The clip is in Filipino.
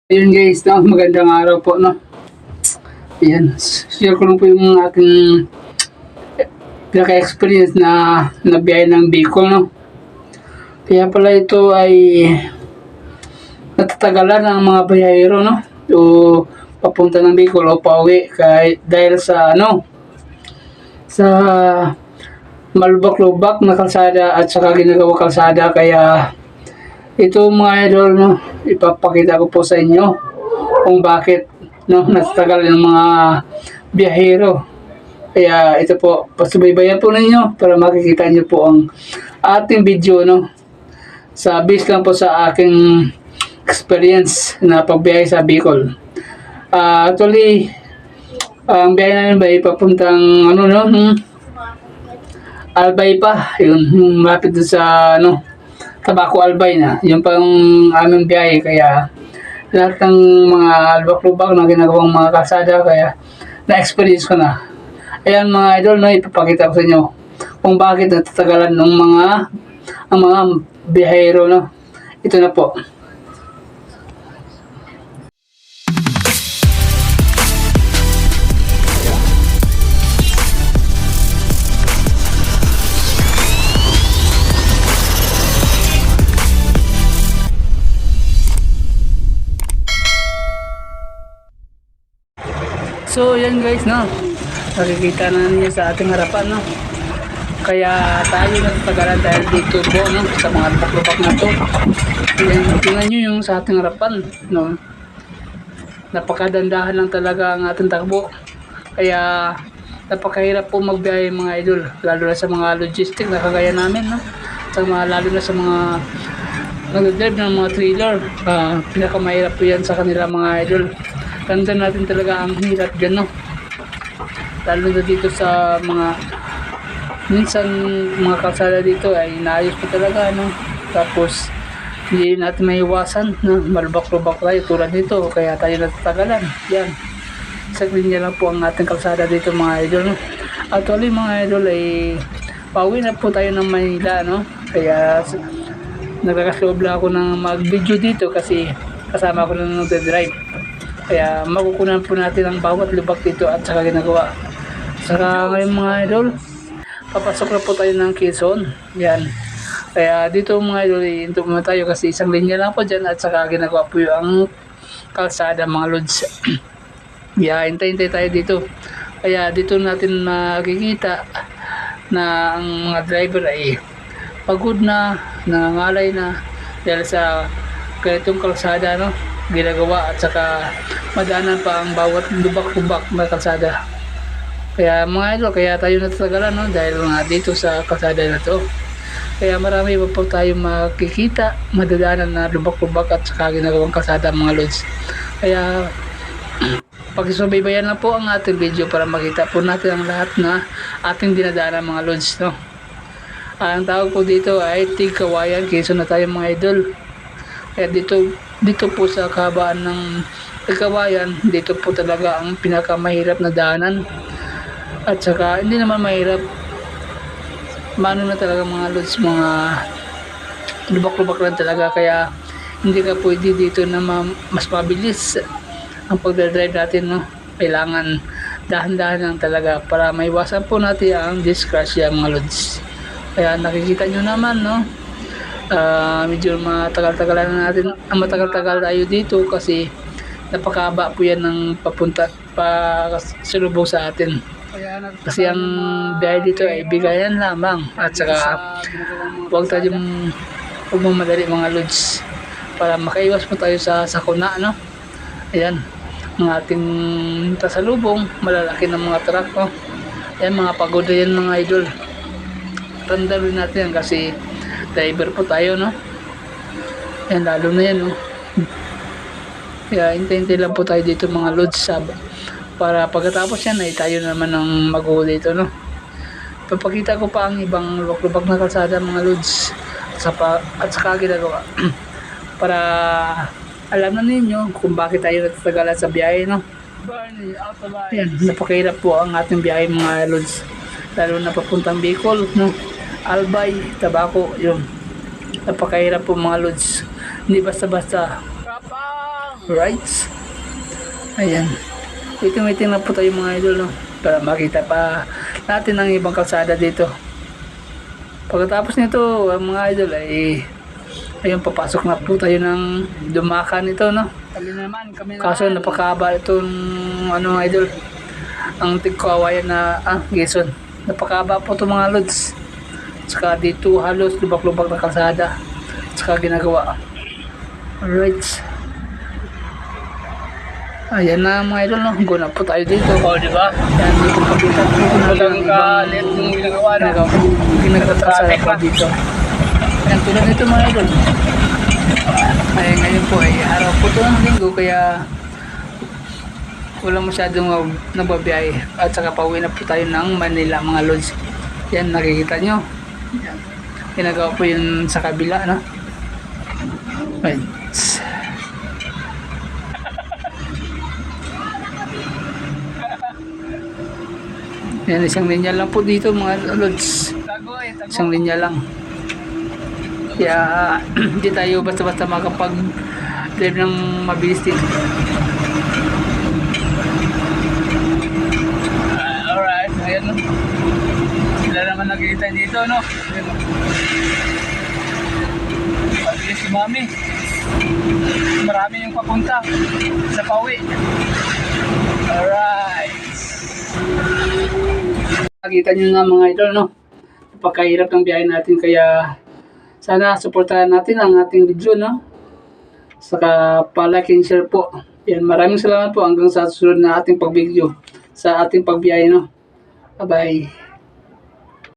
Ayun guys, no? Magandang araw po, no? Ayan, share ko lang po yung aking pinaka-experience na nabiyahe ng Bicol, no? Kaya pala ito ay natatagalan ng mga biyahero, no? O papunta ng Bicol o pauwi dahil sa sa malubak-lubak na kalsada at saka ginagawa kalsada. Kaya ito mga idol, no, ipapakita ko po sa inyo kung bakit, no, natatagal ng mga biyahero. Kaya ito po, pasubaybayan po ninyo para makikita nyo po ang ating video, no, sa base lang po sa aking experience na pagbiyahe sa Bicol. Actually, ang biyahe namin ba papuntang Albay pa, yung malapit doon sa Tabaco Albay na, yung pang aming biyahe. Kaya lahat ng mga lubak-lubak na ginagawang mga kalsada, kaya na-experience ko na. Ayan mga idol, no, ipapakita ko sa inyo kung bakit natatagalan ng mga biyahero, no. Ito na po. So yan guys, no, nakikita na niyo sa ating harapan, no. Kaya tayo natagalan dahil dito po, no, sa mga lubak-lubak na to. Yan, tingnan nyo yung sa ating harapan, no. Napakadandahan lang talaga ang ating takbo. Kaya napakahirap po magbiyahe mga idol, lalo na sa mga logistic na kagaya namin, no. Lalo na sa mga nag-drive ng mga trailer, pinakamahirap po yan sa kanila mga idol. Tandaan natin talaga ang hirap dyan, no. Lalo na dito sa minsan mga kalsada dito ay inaayos ko talaga, no. Tapos hindi natin maiwasan, no, malubak-lubak tayo tulad dito, kaya tayo natatagalan. Yan, sa linya lang po ang ating kalsada dito mga idol, no. Actually mga idol ay pauwi na po tayo ng Manila, no. Kaya nagkakasloob lang ako ng mag-video dito kasi kasama ko na nag-drive. Kaya makukunan po natin ang bawat lubak dito at saka ginagawa. Saka ngayon mga idol, papasok na po tayo ng Quezon. Yan. Kaya dito mga idol, hinto muna tayo kasi isang linya lang po dyan at saka ginagawa po yung kalsada mga lods. Yeah, hintay-hintay tayo dito. Kaya dito natin makikita na ang mga driver ay pagod na, nangangalay na dahil sa ganitong kalsada, no, ginagawa at saka madaanan pa ang bawat lubak-lubak na kalsada. Kaya mga idol, kaya tayo natatagalan, no, dahil nga dito sa kalsada na to. Kaya marami pa po tayo makikita, madadaanan na lubak-lubak at saka ginagawang kalsada mga lods. Kaya pagsubaybayan na po ang ating video para makita po natin ang lahat na ating dinadaanan mga lods, no. Ang tawag po dito ay Tigkawayan, Quezon na tayo mga idol. Kaya dito po sa kahabaan ng Tigkawayan, dito po talaga ang pinakamahirap na daanan. At saka hindi naman mahirap, mano na talaga mga lods, mga lubak-lubak lang talaga. Kaya hindi ka pwede dito na mas mabilis ang pagdadrive natin, no. Kailangan dahan-dahan lang talaga para maiwasan po natin ang disgrasya mga lods. Kaya nakikita nyo naman, no, medyo matagal-tagal na natin, matagal-tagal tayo dito kasi napakahaba po yan ng papunta pa sulubong sa atin. Kasi ang biyahe dito ay bigayan lamang at saka huwag tayong magmamadali mga lods para makaiwas po tayo sa sakuna, no. Ayan, ng ating tasalubong, malalaki ng mga truck, no. Ayan, mga pagoda yan mga idol. Tanda rin natin kasi driver po tayo, no. Ayan, lalo na yan, no. Kaya hintay-hintay lang po tayo dito mga lods para pagkatapos yan ay tayo naman ang mag-huli dito, no. Papakita ko pa ang ibang lubak-lubak na kalsada mga lods at saka ginagawa para alam na ninyo kung bakit tayo natatagalan sa biyahe, no. Ayan, napakahirap po ang ating biyahe mga lods, lalo na papuntang Bicol, no. Albay, Tabaco, yun. Napakahirap po mga lods. Hindi basta-basta. Right? Ayan. Waiting na po tayo mga idol, no? Para makita pa natin ang ibang kalsada dito. Pagkatapos nito, mga idol, ay ayun, papasok na po tayo ng Dumacan nito, no? Kaso napakahaba itong ano, idol, ang tigkawayan na Quezon. Napakahaba po itong mga lods. Saka dito halos lubak-lubak na kalsada. Saka ginagawa. Alright. Ayan na mga idol, no? Go na po tayo dito. di ba? Yan, dito pakita po kung Walang ang ibang kalit yung ginagawa na. ginagawa po dito. Ayan, tulad nito mga idol. Ay, ngayon po ay araw po ito ng linggo, kaya walang masyadong nagbabiyahe. At saka pauwi na po tayo ng Manila mga lods. Yan, nakikita nyo. Yan. Ginagawa po yun sa kabila, no? Right. Yan, isang linya lang po dito mga lods. Isang linya lang. Kaya hindi tayo basta-basta makapag-drive ng mabilis dito. Alright, ayan no. Sila naman nakikita dito, no? Pabilis si Mami. Marami yung papunta sa pauwi. Alright. Nakita nyo nga mga idol, no? Napakahirap ng biyahe natin, kaya sana supportahan natin ang ating video, no? Saka pa-like and share po. Yan, maraming salamat po hanggang sa susunod na ating pag-video sa ating pagbiyahe, no? Bye-bye.